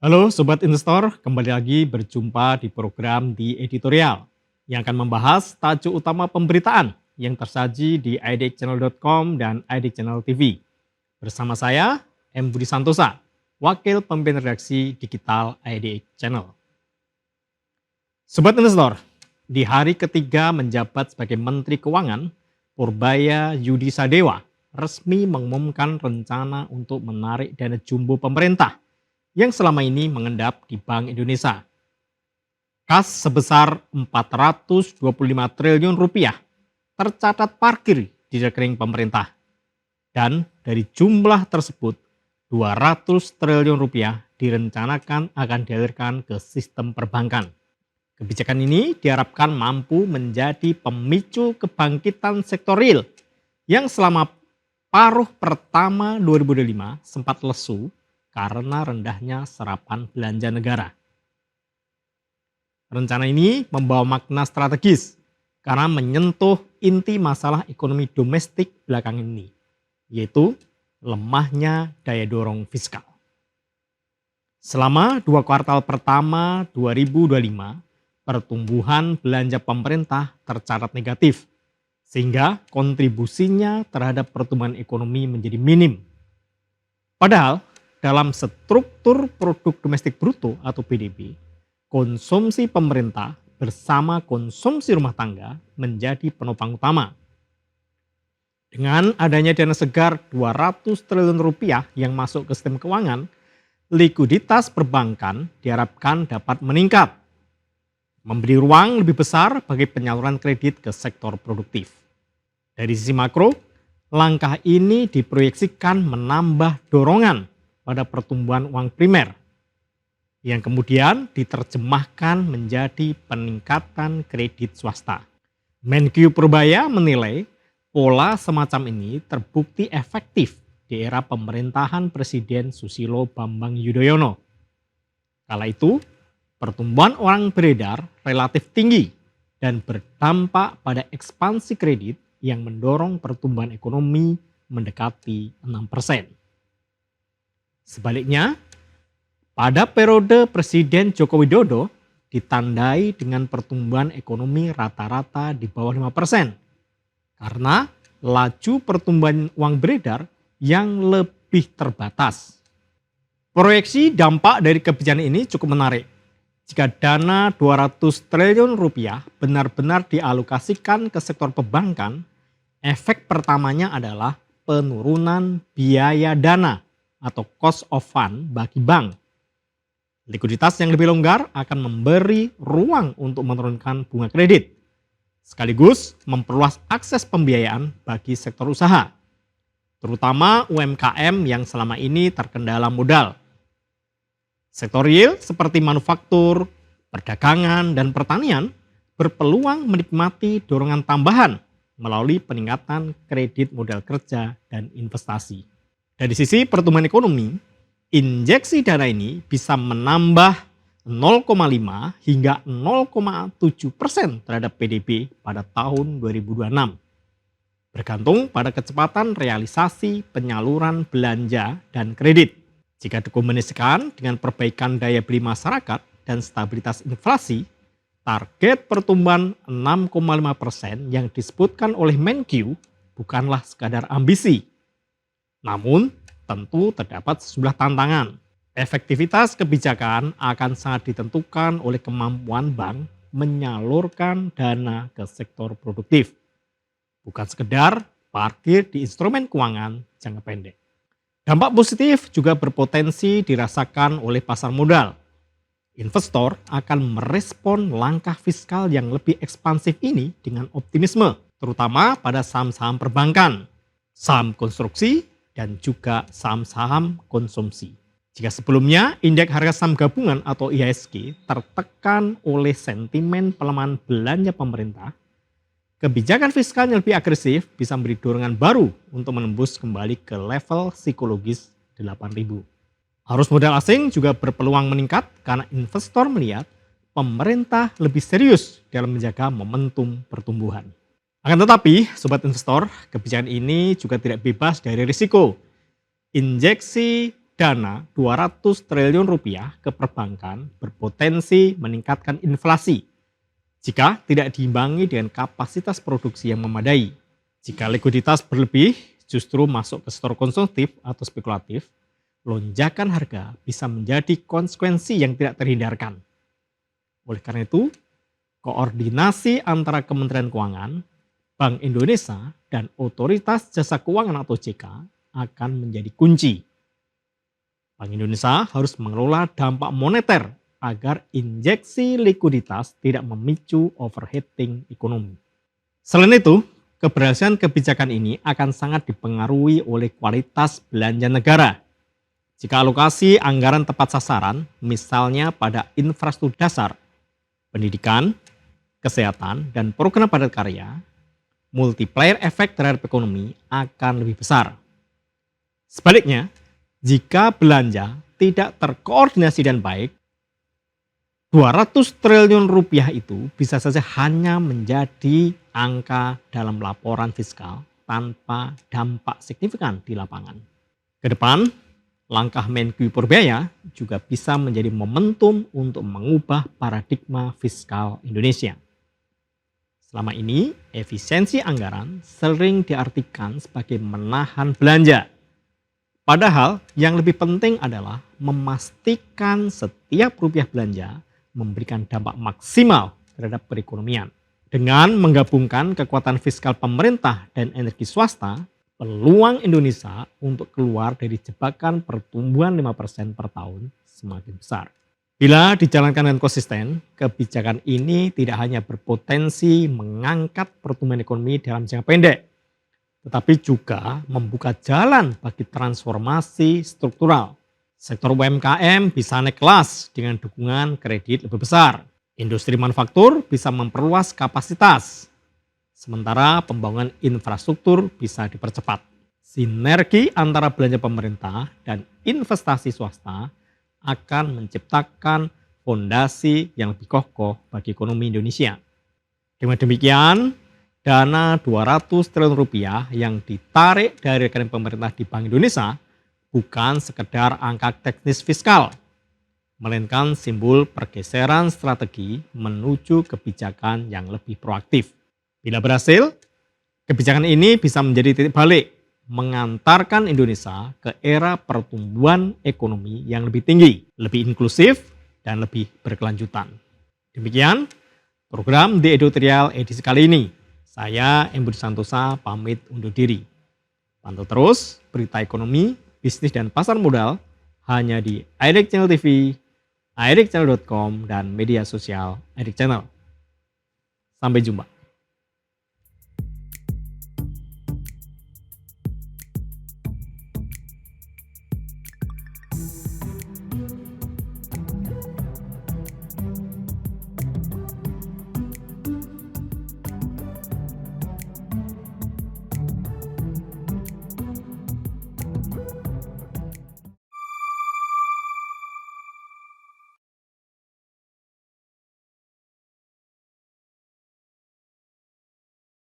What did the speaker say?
Halo Sobat Investor, kembali lagi berjumpa di program di editorial yang akan membahas tajuk utama pemberitaan yang tersaji di idxchannel.com dan idxchannel TV. Bersama saya, M. Budi Santosa, Wakil Pemimpin Redaksi Digital IDX Channel. Sobat Investor, di hari ketiga menjabat sebagai Menteri Keuangan, Purbaya Yudi Sadewa resmi mengumumkan rencana untuk menarik dana jumbo pemerintah yang selama ini mengendap di Bank Indonesia. Kas sebesar 425 triliun rupiah tercatat parkir di rekening pemerintah. Dan dari jumlah tersebut, 200 triliun rupiah direncanakan akan dialirkan ke sistem perbankan. Kebijakan ini diharapkan mampu menjadi pemicu kebangkitan sektor real yang selama paruh pertama 2025 sempat lesu karena rendahnya serapan belanja negara. Rencana ini membawa makna strategis karena menyentuh inti masalah ekonomi domestik belakangan ini, yaitu lemahnya daya dorong fiskal. Selama 2 kuartal pertama 2025, pertumbuhan belanja pemerintah tercatat negatif, sehingga kontribusinya terhadap pertumbuhan ekonomi menjadi minim. Padahal, dalam struktur produk domestik bruto atau PDB, konsumsi pemerintah bersama konsumsi rumah tangga menjadi penopang utama. Dengan adanya dana segar 200 triliun rupiah yang masuk ke sistem keuangan, likuiditas perbankan diharapkan dapat meningkat, memberi ruang lebih besar bagi penyaluran kredit ke sektor produktif. Dari sisi makro, langkah ini diproyeksikan menambah dorongan pada pertumbuhan uang primer, yang kemudian diterjemahkan menjadi peningkatan kredit swasta. Menkyu Purbaya menilai pola semacam ini terbukti efektif di era pemerintahan Presiden Susilo Bambang Yudhoyono. Kala itu, pertumbuhan uang beredar relatif tinggi dan berdampak pada ekspansi kredit yang mendorong pertumbuhan ekonomi mendekati 6%. Sebaliknya, pada periode Presiden Joko Widodo ditandai dengan pertumbuhan ekonomi rata-rata di bawah 5% karena laju pertumbuhan uang beredar yang lebih terbatas. Proyeksi dampak dari kebijakan ini cukup menarik. Jika dana 200 triliun rupiah benar-benar dialokasikan ke sektor perbankan, efek pertamanya adalah penurunan biaya dana atau cost of fund bagi bank. Likuiditas yang lebih longgar akan memberi ruang untuk menurunkan bunga kredit, sekaligus memperluas akses pembiayaan bagi sektor usaha, terutama UMKM yang selama ini terkendala modal. Sektor real seperti manufaktur, perdagangan, dan pertanian berpeluang menikmati dorongan tambahan melalui peningkatan kredit modal kerja dan investasi. Dari sisi pertumbuhan ekonomi, injeksi dana ini bisa menambah 0,5 hingga 0,7% terhadap PDB pada tahun 2026. Bergantung pada kecepatan realisasi penyaluran belanja dan kredit. Jika dikombinasikan dengan perbaikan daya beli masyarakat dan stabilitas inflasi, target pertumbuhan 6,5% yang disebutkan oleh Menkyu bukanlah sekadar ambisi. Namun, tentu terdapat sejumlah tantangan. Efektivitas kebijakan akan sangat ditentukan oleh kemampuan bank menyalurkan dana ke sektor produktif, bukan sekedar parkir di instrumen keuangan jangka pendek. Dampak positif juga berpotensi dirasakan oleh pasar modal. Investor akan merespon langkah fiskal yang lebih ekspansif ini dengan optimisme, terutama pada saham-saham perbankan, saham konstruksi, dan juga saham-saham konsumsi. Jika sebelumnya indeks harga saham gabungan atau IHSG tertekan oleh sentimen pelemahan belanja pemerintah, kebijakan fiskal yang lebih agresif bisa memberi dorongan baru untuk menembus kembali ke level psikologis 8.000. Arus modal asing juga berpeluang meningkat karena investor melihat pemerintah lebih serius dalam menjaga momentum pertumbuhan. Akan tetapi, sobat investor, kebijakan ini juga tidak bebas dari risiko. Injeksi dana 200 triliun rupiah ke perbankan berpotensi meningkatkan inflasi jika tidak diimbangi dengan kapasitas produksi yang memadai. Jika likuiditas berlebih justru masuk ke sektor konsumtif atau spekulatif, lonjakan harga bisa menjadi konsekuensi yang tidak terhindarkan. Oleh karena itu, koordinasi antara Kementerian Keuangan, Bank Indonesia, dan Otoritas Jasa Keuangan atau OJK akan menjadi kunci. Bank Indonesia harus mengelola dampak moneter agar injeksi likuiditas tidak memicu overheating ekonomi. Selain itu, keberhasilan kebijakan ini akan sangat dipengaruhi oleh kualitas belanja negara. Jika alokasi anggaran tepat sasaran, misalnya pada infrastruktur dasar, pendidikan, kesehatan, dan program padat karya, multiplier efek terhadap ekonomi akan lebih besar. Sebaliknya, jika belanja tidak terkoordinasi dan baik, 200 triliun rupiah itu bisa saja hanya menjadi angka dalam laporan fiskal tanpa dampak signifikan di lapangan. Kedepan, langkah Menku Purwabaya juga bisa menjadi momentum untuk mengubah paradigma fiskal Indonesia. Selama ini, efisiensi anggaran sering diartikan sebagai menahan belanja. Padahal yang lebih penting adalah memastikan setiap rupiah belanja memberikan dampak maksimal terhadap perekonomian. Dengan menggabungkan kekuatan fiskal pemerintah dan energi swasta, peluang Indonesia untuk keluar dari jebakan pertumbuhan 5% per tahun semakin besar. Bila dijalankan dengan konsisten, kebijakan ini tidak hanya berpotensi mengangkat pertumbuhan ekonomi dalam jangka pendek, tetapi juga membuka jalan bagi transformasi struktural. Sektor UMKM bisa naik kelas dengan dukungan kredit lebih besar. Industri manufaktur bisa memperluas kapasitas, sementara pembangunan infrastruktur bisa dipercepat. Sinergi antara belanja pemerintah dan investasi swasta akan menciptakan fondasi yang lebih kokoh bagi ekonomi Indonesia. Dengan demikian, dana 200 triliun rupiah yang ditarik dari rekening pemerintah di Bank Indonesia bukan sekedar angka teknis fiskal, melainkan simbol pergeseran strategi menuju kebijakan yang lebih proaktif. Bila berhasil, kebijakan ini bisa menjadi titik balik, mengantarkan Indonesia ke era pertumbuhan ekonomi yang lebih tinggi, lebih inklusif, dan lebih berkelanjutan. Demikian program The Editorial edisi kali ini. Saya Embudi Santosa pamit undur diri. Pantau terus berita ekonomi, bisnis dan pasar modal hanya di IDEC Channel TV, idecchannel.com, dan media sosial IDEC Channel. Sampai jumpa.